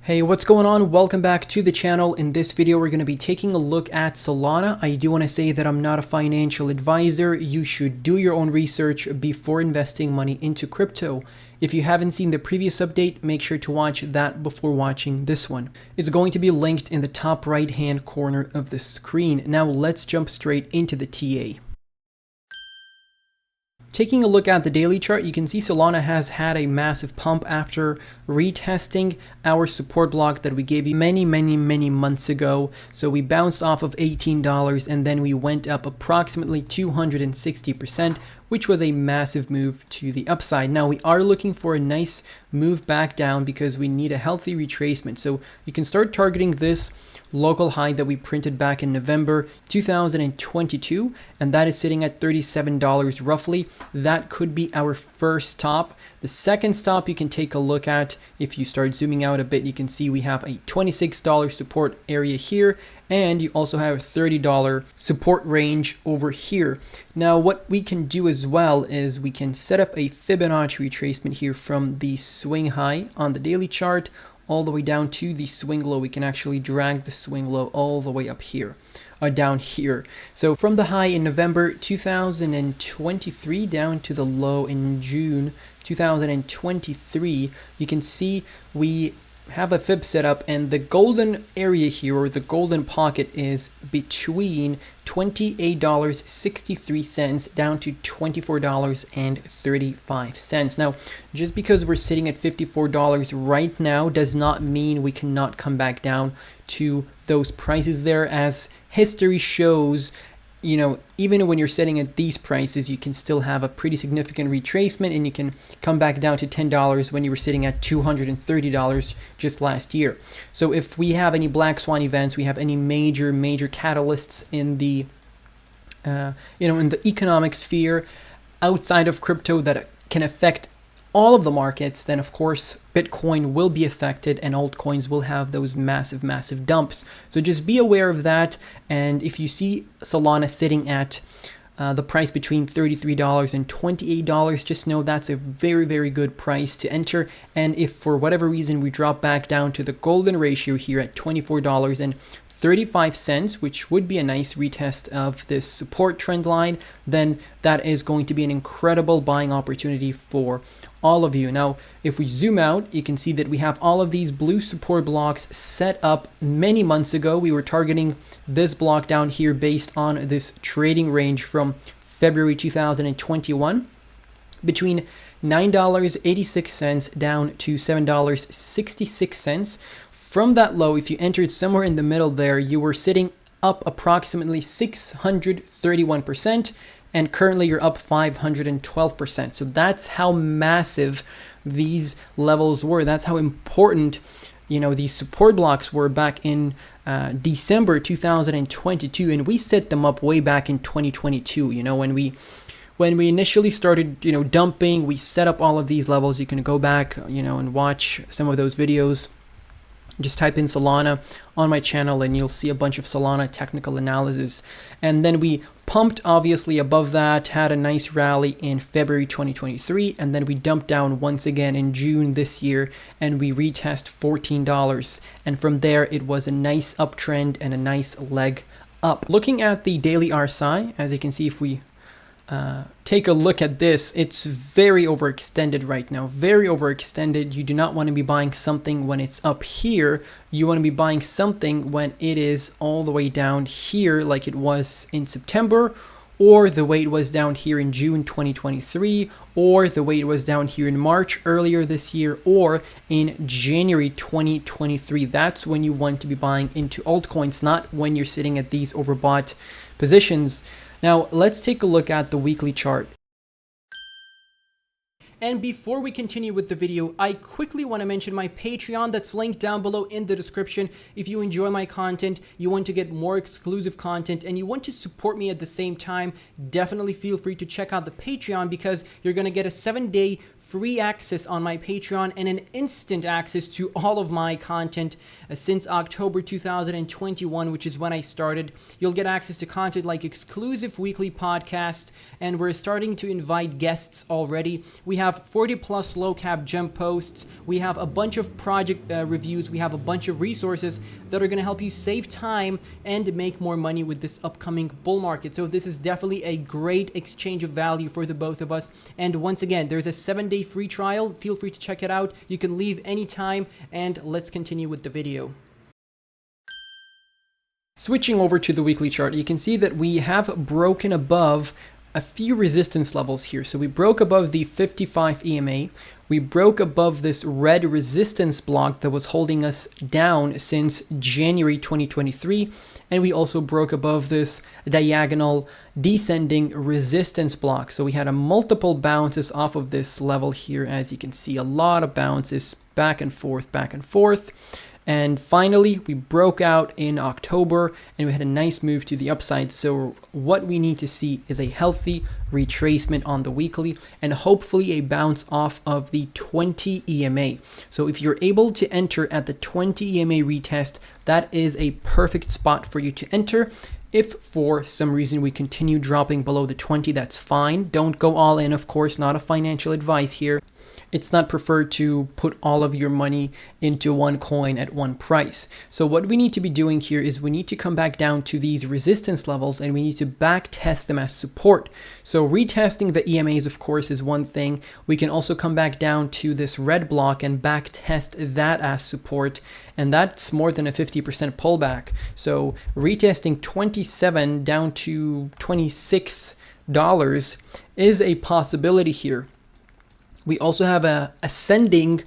Hey, what's going on? Welcome back to the channel. In this video, we're going to be taking a look at Solana. I do want to say that I'm not a financial advisor. You should do your own research before investing money into crypto. If you haven't seen the previous update, make sure to watch that before watching this one. It's going to be linked in the top right-hand corner of the screen. Now let's jump straight into the TA. Taking a look at the daily chart, you can see Solana has had a massive pump after retesting our support block that we gave you many months ago. So we bounced off of $18 and then we went up approximately 260%, which was a massive move to the upside. Now we are looking for a nice move back down because we need a healthy retracement. So you can start targeting this local high that we printed back in November 2022, and that is sitting at $37 roughly. That could be our first stop. The second stop you can take a look at, if you start zooming out a bit, you can see we have a $26 support area here, and you also have a $30 support range over here. Now what we can do as well is we can set up a Fibonacci retracement here from the swing high on the daily chart all the way down to the swing low. We can actually drag the swing low all the way up here, down here. So from the high in November 2023 down to the low in June 2023, you can see we have a fib set up, and the golden area here, or the golden pocket, is between $28.63 down to $24.35. Now, just because we're sitting at $54 right now does not mean we cannot come back down to those prices there. As history shows, you know, even when you're sitting at these prices, you can still have a pretty significant retracement, and you can come back down to $10 when you were sitting at $230 just last year. So if we have any black swan events, we have any major catalysts in the in the economic sphere outside of crypto that can affect all of the markets, then of course Bitcoin will be affected and altcoins will have those massive dumps. So just be aware of that. And if you see Solana sitting at the price between $33 and $28, just know that's a very good price to enter. And if for whatever reason we drop back down to the golden ratio here at $24.35, which would be a nice retest of this support trend line, then that is going to be an incredible buying opportunity for all of you. Now, if we zoom out, you can see that we have all of these blue support blocks set up many months ago. We were targeting this block down here based on this trading range from February 2021 between $9.86 down to $7.66. From that low, if you entered somewhere in the middle there, you were sitting up approximately 631%, and currently you're up 512%. So that's how massive these levels were. That's how important, you know, these support blocks were back in December 2022, and we set them up way back in 2022. You know, when we initially started, you know, dumping, we set up all of these levels. You can go back, you know, and watch some of those videos. Just type in Solana on my channel and you'll see a bunch of Solana technical analysis. And then we pumped obviously above that, had a nice rally in February 2023, and then we dumped down once again in June this year, and we retest $14. And from there, it was a nice uptrend and a nice leg up. Looking at the daily RSI, as you can see, if we take a look at this, it's very overextended right now, very overextended. You do not want to be buying something when it's up here. You want to be buying something when it is all the way down here, like it was in September, or the way it was down here in June 2023, or the way it was down here in March earlier this year, or in January 2023. That's when you want to be buying into altcoins, not when you're sitting at these overbought positions. Now, let's take a look at the weekly chart. And before we continue with the video, I quickly want to mention my Patreon that's linked down below in the description. If you enjoy my content, you want to get more exclusive content, and you want to support me at the same time, definitely feel free to check out the Patreon, because you're going to get a 7-day free access on my Patreon and an instant access to all of my content since October 2021, which is when I started. You'll get access to content like exclusive weekly podcasts, and we're starting to invite guests already. We have 40 plus low cap gem posts. We have a bunch of project reviews. We have a bunch of resources that are going to help you save time and make more money with this upcoming bull market. So this is definitely a great exchange of value for the both of us. And once again, there's a 7-day free trial. Feel free to check it out. You can leave anytime, and let's continue with the video. Switching over to the weekly chart, you can see that we have broken above a few resistance levels here. So we broke above the 55 EMA. We broke above this red resistance block that was holding us down since January 2023. And we also broke above this diagonal descending resistance block. So we had a multiple bounces off of this level here. As you can see, a lot of bounces back and forth, back and forth. And finally, we broke out in October and we had a nice move to the upside. So what we need to see is a healthy retracement on the weekly and hopefully a bounce off of the 20 EMA. So if you're able to enter at the 20 EMA retest, that is a perfect spot for you to enter. If for some reason we continue dropping below the 20, that's fine. Don't go all in, of course, not a financial advice here. It's not preferred to put all of your money into one coin at one price. So what we need to be doing here is we need to come back down to these resistance levels and we need to back test them as support. So retesting the EMAs, of course, is one thing. We can also come back down to this red block and back test that as support. And that's more than a 50% pullback. So retesting 27 down to $26 is a possibility here. We also have a ascending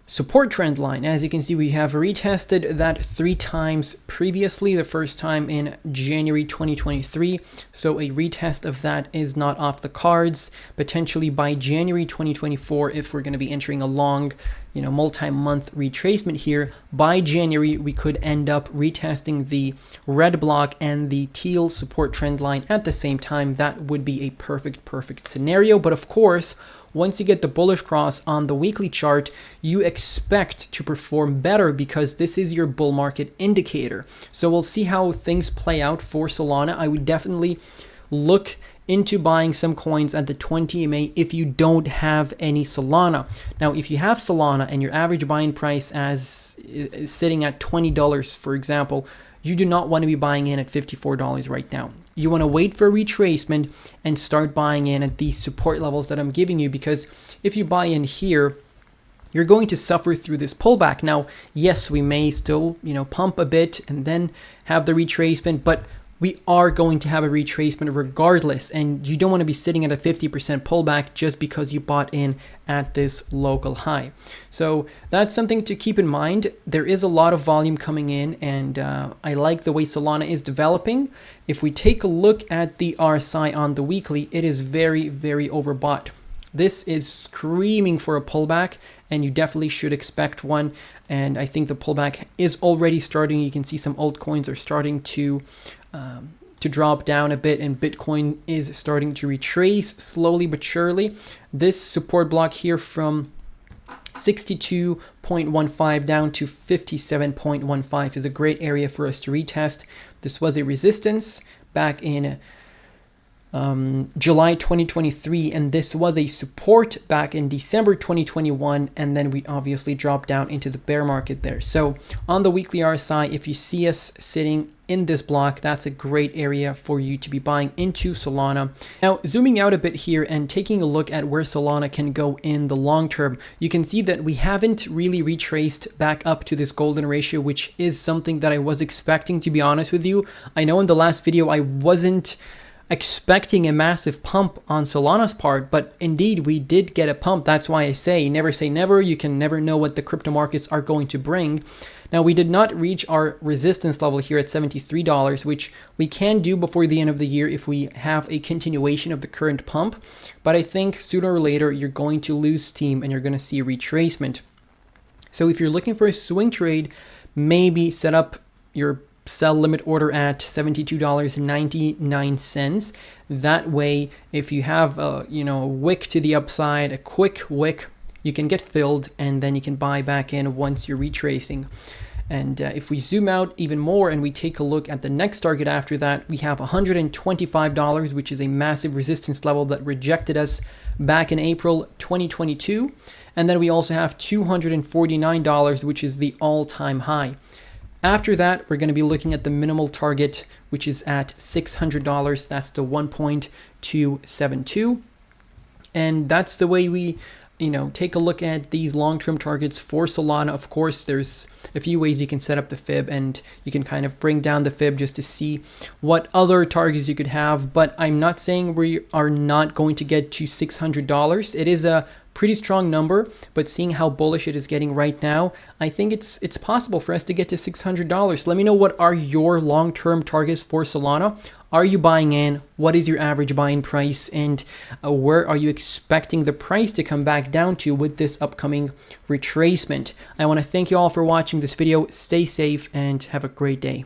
support trend line. As you can see, we have retested that 3 times previously, the first time in January 2023. So a retest of that is not off the cards. Potentially by January 2024, if we're going to be entering a long, multi-month retracement here, by January, we could end up retesting the red block and the teal support trend line at the same time. That would be a perfect scenario. But of course, once you get the bullish cross on the weekly chart, you expect to perform better because this is your bull market indicator. So we'll see how things play out for Solana. I would definitely look into buying some coins at the 20 EMA if you don't have any Solana. Now, if you have Solana and your average buying price is sitting at $20, for example, you do not want to be buying in at $54 right now. You want to wait for retracement and start buying in at these support levels that I'm giving you, because if you buy in here, you're going to suffer through this pullback. Now, yes, we may still, pump a bit and then have the retracement, but we are going to have a retracement regardless, and you don't want to be sitting at a 50% pullback just because you bought in at this local high. So that's something to keep in mind. There is a lot of volume coming in, and I like the way Solana is developing. If we take a look at the RSI on the weekly, it is very overbought. This is screaming for a pullback, and you definitely should expect one. And I think the pullback is already starting. You can see some altcoins are starting to drop down a bit, and Bitcoin is starting to retrace slowly but surely. This support block here from 62.15 down to 57.15 is a great area for us to retest. This was a resistance back in July 2023, and this was a support back in December 2021, and then we obviously dropped down into the bear market there. So on the weekly RSI, if you see us sitting in this block, that's a great area for you to be buying into Solana. Now, zooming out a bit here and taking a look at where Solana can go in the long term, you can see that we haven't really retraced back up to this golden ratio, which is something that I was expecting, to be honest with you. I know in the last video I wasn't expecting a massive pump on Solana's part, but indeed we did get a pump. That's why I say never. You can never know what the crypto markets are going to bring. Now, we did not reach our resistance level here at $73, which we can do before the end of the year if we have a continuation of the current pump. But I think sooner or later you're going to lose steam and you're going to see a retracement. So if you're looking for a swing trade, maybe set up your sell limit order at $72.99. That way, if you have a wick to the upside, a quick wick, you can get filled and then you can buy back in once you're retracing. And if we zoom out even more and we take a look at the next target after that, we have $125, which is a massive resistance level that rejected us back in April 2022. And then we also have $249, which is the all-time high. After that, we're going to be looking at the minimal target, which is at $600. That's the 1.272. And that's the way we take a look at these long-term targets for Solana. Of course, there's a few ways you can set up the fib, and you can kind of bring down the fib just to see what other targets you could have. But I'm not saying we are not going to get to $600. It is a pretty strong number, but seeing how bullish it is getting right now, I think it's possible for us to get to $600. Let me know, what are your long-term targets for Solana? Are you buying in? What is your average buy-in price? And where are you expecting the price to come back down to with this upcoming retracement? I want to thank you all for watching this video. Stay safe and have a great day.